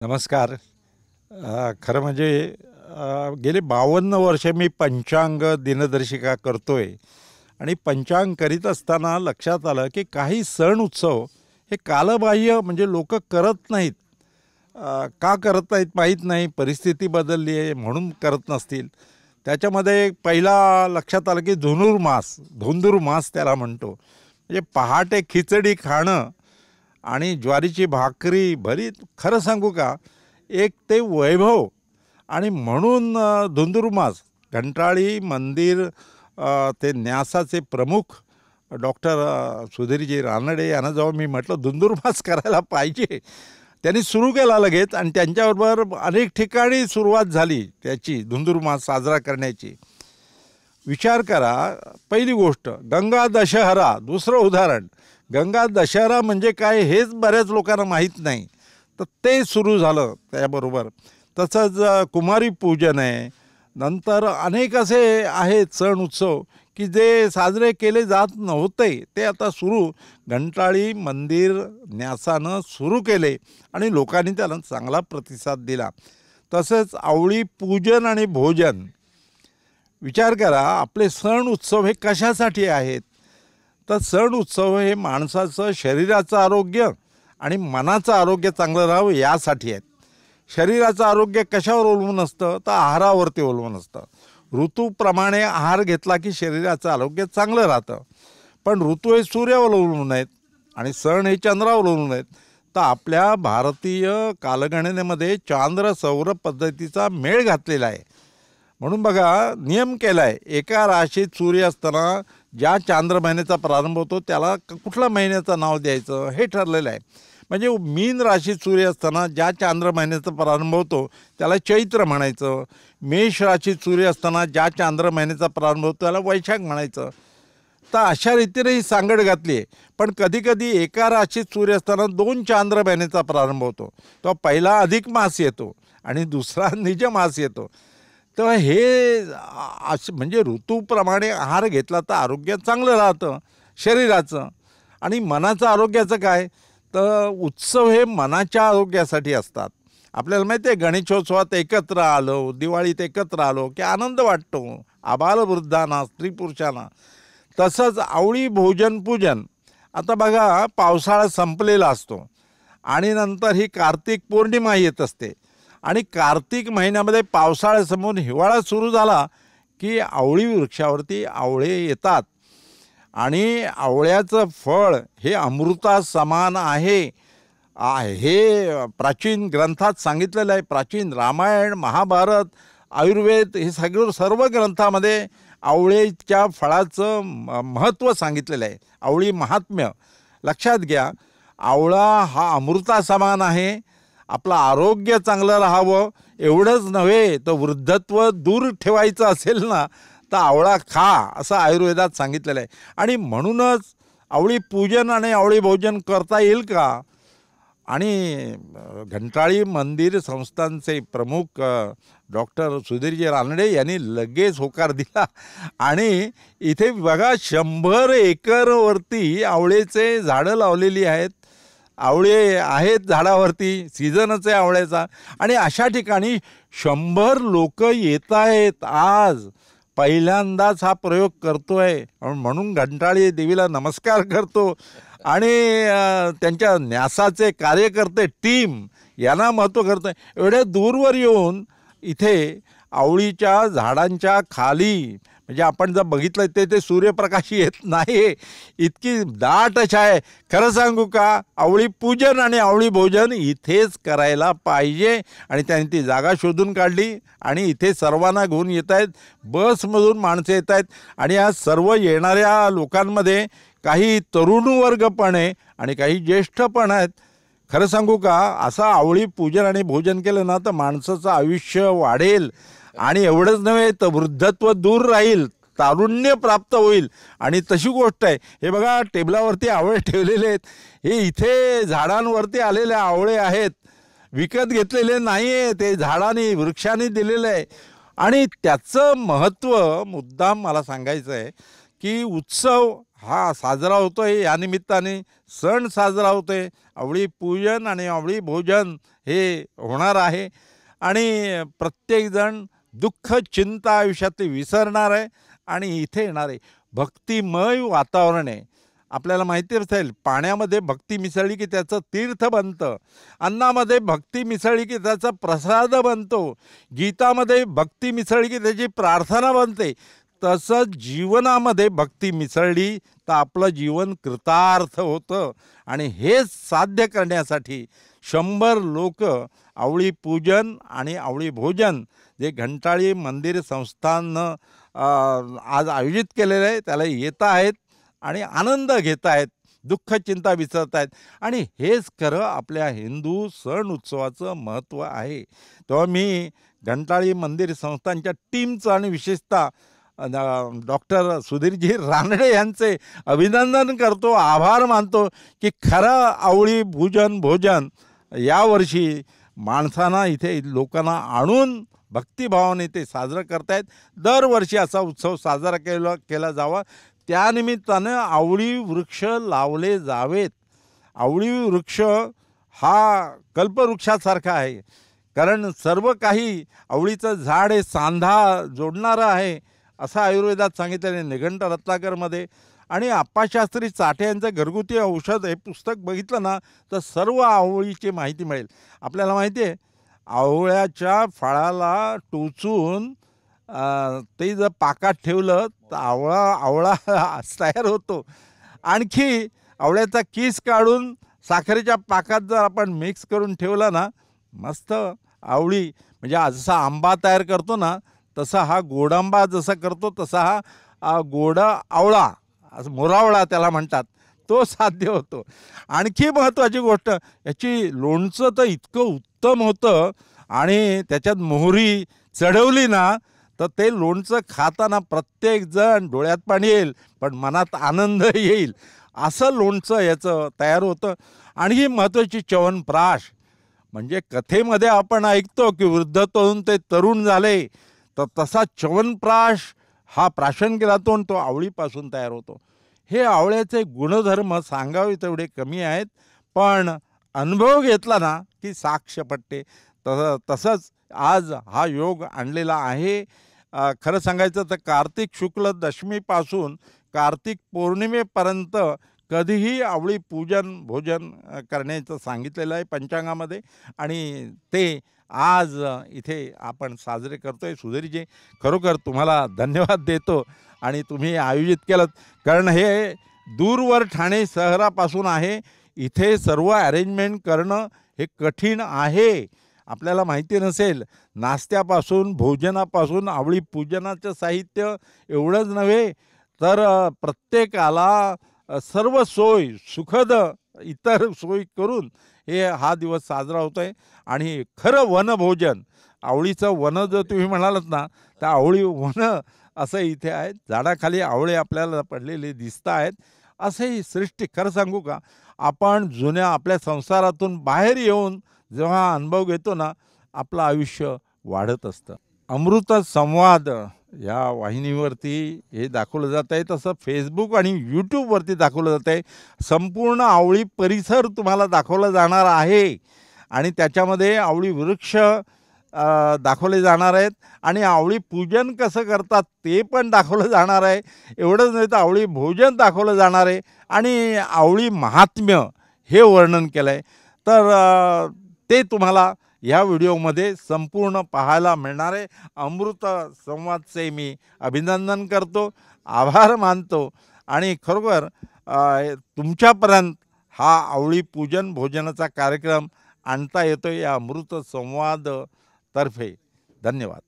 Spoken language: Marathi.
नमस्कार. खरं म्हणजे गेली 52 वर्ष मी पंचांग दिनदर्शिका करतोय आणि पंचांग करीत असताना लक्षात आलं की काही सण उत्सव हे कालबाह्य म्हणजे लोक करत नाहीत. का करत नाहीत माहीत नाही. परिस्थिती बदलली आहे म्हणून करत नसतील. त्याच्यामध्ये पहिला लक्षात आलं की धुंदुरमास त्याला म्हणतो. म्हणजे पहाटे खिचडी खाणं आणि ज्वारीची भाकरी भरीत. खरं सांगू का, एक ते वैभव. आणि म्हणून धुंदुरमास घंटाळी मंदिर ते न्यासाचे प्रमुख डॉक्टर सुधीरजी रानडे यांना जेव्हा मी म्हटलं धुंदुरमास करायला पाहिजे, त्यांनी सुरू केला लगेच आणि त्यांच्याबरोबर अनेक ठिकाणी सुरुवात झाली त्याची धुंदुरमास साजरा करण्याची. विचार करा, पहिली गोष्ट गंगा दशहरा. दुसरं उदाहरण, गंगा दशहरा म्हणजे काय हेच बऱ्याच लोकांना माहीत नाही, तर ते सुरू झालं त्याबरोबर. तसंच कुमारी पूजन आहे. नंतर अनेक असे आहेत सण उत्सव की जे साजरे केले जात नव्हते, ते आता सुरू घंटाळी मंदिर न्यासानं सुरू केले आणि लोकांनी त्याला चांगला प्रतिसाद दिला. तसंच आवळी पूजन आणि भोजन. विचार करा, आपले सण उत्सव हे कशासाठी आहेत? तर सण उत्सव हे माणसाचं शरीराचं आरोग्य आणि मनाचं आरोग्य चांगलं राहावं यासाठी आहेत. शरीराचं आरोग्य कशावर अवलंबून असतं? तर आहारावरती अवलंबून असतं. ऋतूप्रमाणे आहार घेतला की शरीराचं आरोग्य चांगलं राहतं. पण ऋतू हे सूर्यावर अवलंबून आहेत आणि सण हे चंद्रावर अवलंबून आहेत. तर आपल्या भारतीय कालगणनेमध्ये चांद्र सौर पद्धतीचा मेळ घातलेला आहे. म्हणून बघा, नियम केला आहे, एका राशीत सूर्य असताना ज्या चांद्र महिन्याचा प्रारंभ होतो त्याला कुठल्या महिन्याचं नाव द्यायचं हे ठरलेलं आहे. म्हणजे मीन राशीत सूर्य असताना ज्या चांद्र महिन्याचा प्रारंभ होतो त्याला चैत्र म्हणायचं. मेष राशीत सूर्य असताना ज्या चांद्र महिन्याचा प्रारंभ होतो त्याला वैशाख म्हणायचं. तर अशा रीतीने ही सांगड घातली आहे. पण कधीकधी एका राशीत सूर्य असताना 2 चांद्र महिन्याचा प्रारंभ होतो. तो पहिला अधिक मास येतो आणि दुसरा निज मास येतो. तर हे असं म्हणजे ऋतूप्रमाणे आहार घेतला तर आरोग्य चांगलं राहतं शरीराचं. आणि मनाचं आरोग्याचं काय? तर उत्सव हे मनाच्या आरोग्यासाठी असतात. आपल्याला माहिती आहे, गणेशोत्सवात एकत्र आलो, दिवाळीत एकत्र आलो की आनंद वाटतो आबालवृद्धांना, स्त्री पुरुषांना. तसंच आवळी भोजन पूजन. आता बघा, पावसाळा संपलेला असतो आणि नंतर ही कार्तिक पौर्णिमा येत असते आणि कार्तिक महिन्यामध्ये पावसाळ्यासमोर हिवाळा सुरू झाला की आवळी वृक्षावरती आवळे येतात आणि आवळ्याचं फळ हे अमृता समान आहे. हे प्राचीन ग्रंथात सांगितलेलं आहे. प्राचीन रामायण, महाभारत, आयुर्वेद हे सर्व ग्रंथामध्ये आवळेच्या फळाचं महत्त्व सांगितलेलं आहे. आवळी महात्म्य लक्षात घ्या. आवळा हा अमृता समान आहे. आपलं आरोग्य चांगलं राहावं एवढंच नव्हे, तर वृद्धत्व दूर ठेवायचं असेल ना, तर आवळा खा असं आयुर्वेदात सांगितलेलं आहे. आणि म्हणूनच आवळी पूजन आणि आवळी भोजन करता येईल का? आणि घंटाळी मंदिर संस्थानचे प्रमुख डॉक्टर सुधीरजी रानडे यांनी लगेच होकार दिला आणि इथे बघा 100 एकरवरती आवळेचे झाडं लावलेली आहेत. आवळे आहेत झाडावरती, सीझनच आहे आवळ्याचा. आणि अशा ठिकाणी 100 लोक येत आहेत. आज पहिल्यांदाच हा प्रयोग करतोय म्हणून घंटाळी देवीला नमस्कार करतो. आणि त्यांच्या न्यासाचे कार्यकर्ते टीम यांना महत्त्व करतं. एवढ्या दूरवर येऊन इथे आवळीच्या झाडांच्या खाली, म्हणजे आपण जर बघितलं ते सूर्यप्रकाश येत नाही, इतकी दाट आहे. खरं सांगू का, आवळी पूजन आणि आवळी भोजन इथेच करायला पाहिजे. आणि त्यांनी ती जागा शोधून काढली आणि इथे सर्वांना घेऊन येत आहेत. बसमधून माणसं येत आहेत आणि या सर्व येणाऱ्या लोकांमध्ये काही तरुण वर्ग पण आहे आणि काही ज्येष्ठ पण आहेत. खरं सांगू का, असं आवळी पूजन आणि भोजन केलं ना तर माणसाचं आयुष्य वाढेल. आणि एवढंच नव्हे तर वृद्धत्व दूर राहील, तारुण्य प्राप्त होईल. आणि तशी गोष्ट आहे. हे बघा, टेबलावरती आवळे ठेवलेले आहेत. हे इथे झाडांवरती आलेले आवळे आहेत, विकत घेतलेले नाही आहे, ते झाडांनी वृक्षांनी दिलेलं आहे. आणि त्याचं महत्त्व मुद्दाम मला सांगायचं आहे की उत्सव हा साजरा होतोय, या निमित्ताने सण साजरा होतोय. आवळी पूजन आणि आवळी भोजन हे होणार आहे आणि प्रत्येकजण दुःख चिंता आयुष्यातली विसरणार आहे आणि इथे येणार आहे. भक्तिमय वातावरण आहे. आपल्याला माहिती असेल, पाण्यामध्ये भक्ती मिसळली की त्याचं तीर्थ बनतं, अन्नामध्ये भक्ती मिसळली की त्याचा प्रसाद बनतो, गीतामध्ये भक्ती मिसळली की त्याची प्रार्थना बनते. तसंच जीवनामध्ये भक्ती मिसळली तर आपलं जीवन कृतार्थ होतं. आणि हेच साध्य करण्यासाठी 100 लोक आवळी पूजन आणि आवळी भोजन जे घंटाळी मंदिर संस्थाननं आज आयोजित केलेलं आहे त्याला येत आहेत आणि आनंद घेत आहेत, दुःख चिंता विसरत आहेत. आणि हेच खरं आपल्या हिंदू सण उत्सवाचं महत्त्व आहे. तेव्हा मी घंटाळी मंदिर संस्थानच्या टीमचं आणि विशेषतः डॉक्टर सुधीरजी रानडे यांचे अभिनंदन करतो, आभार मानतो की खरं आवळी पूजन भोजन यावर्षी माणसांना इथे लोकांना आणून भक्तिभावाने ते साजरं करतायत. दरवर्षी असा उत्सव साजरा केला जावा. त्यानिमित्तानं आवळी वृक्ष लावले जावेत. आवळी वृक्ष हा कल्पवृक्षासारखा आहे, कारण सर्व काही आवळीचं झाड हे सांधा जोडणारं आहे असं आयुर्वेदात सांगितलेलं निघंट रत्नाकरमध्ये. आणि आप्पाशास्त्री चाटे यांचं घरगुती औषध हे पुस्तक बघितलं ना तर सर्व आवळीची माहिती मिळेल. आपल्याला माहिती आहे, आवळ्याच्या फळाला टोचून ते जर पाकात ठेवलं तर आवळा तयार होतो. आणखी आवळ्याचा किस काढून साखरेच्या पाकात जर आपण मिक्स करून ठेवलं ना, मस्त आवळी म्हणजे जसा आंबा तयार करतो ना तसा हा गोडांबा जसा करतो तसा हा गोडा आवळा, असं मोरावळा त्याला म्हणतात, तो साध्य होतो. आणखी महत्त्वाची गोष्ट, याची लोणचं तर इतकं उत्तम होतं आणि त्याच्यात मोहरी चढवली ना तर ते लोणचं खाताना प्रत्येकजण डोळ्यात पाणी येईल पण मनात आनंद येईल असं लोणचं याचं तयार होतं. आणखी महत्त्वाची च्यवनप्राश, म्हणजे कथेमध्ये आपण ऐकतो की वृद्ध तरुण ते तरुण झाले, तर तसा च्यवनप्राश हा प्राशंगिरातून तो आवळीपासून तयार होतो. हे आवळ्याचे गुणधर्म सांगावे तेवढे कमी आहेत, पण अनुभव घेतला ना की साक्ष पटते. तसंच आज हा योग आणलेला आहे. खरं सांगायचं तर कार्तिक शुक्ल दशमीपासून कार्तिक पौर्णिमेपर्यंत कधीही आवळी पूजन भोजन करण्याचं सांगितलेलं आहे पंचांगामध्ये आणि ते आज इथे आपण साजरे करतोय. सुधीरजी, खरोखर तुम्हाला धन्यवाद देतो आणि तुम्ही आयोजित केलं, कारण हे दूरवर ठाणे शहरापासून आहे. इथे सर्व अरेंजमेंट करणं हे कठीण आहे. आपल्याला माहिती नसेल, नाश्त्यापासून भोजनापासून आवळी पूजनाचं साहित्य एवढंच नव्हे तर प्रत्येकाला सर्व सोय सुखद इतर सोयी करून हा दिवस साजरा होतो आहे. आणि खरं वनभोजन, आवळीचं वन जर तुम्ही म्हणालात ना तर आवळी वन असं इथे आहे. झाडाखाली आवळे आपल्याला पडलेले दिसत आहेत. असंही सृष्टी, खरं सांगू का, आपण जुन्या आपल्या संसारातून बाहेर येऊन जेव्हा अनुभव घेतो ना आपलं आयुष्य वाढत असतं. अमृत संवाद या वाहिनीवरती हे दाखवलं जात आहे, तसं फेसबुक आणि यूट्यूबवरती दाखवलं जात आहे. संपूर्ण आवळी परिसर तुम्हाला दाखवला जाणार आहे आणि त्याच्यामध्ये आवळी वृक्ष दाखवले जाणार आहेत आणि आवळी पूजन कसं करतात ते पण दाखवलं जाणार आहे. एवढंच नाही तर आवळी भोजन दाखवलं जाणार आहे आणि आवळी महात्म्य हे वर्णन केलं आहे. तर ते तुम्हाला ह्या व्हिडिओमध्ये संपूर्ण पाहायला मिळणार आहे. अमृत संवादचे मी अभिनंदन करतो, आभार मानतो आणि खरोखर तुमच्यापर्यंत हा आवळी पूजन भोजनाचा कार्यक्रम आणता येतो या अमृत संवाद तर्फे. धन्यवाद.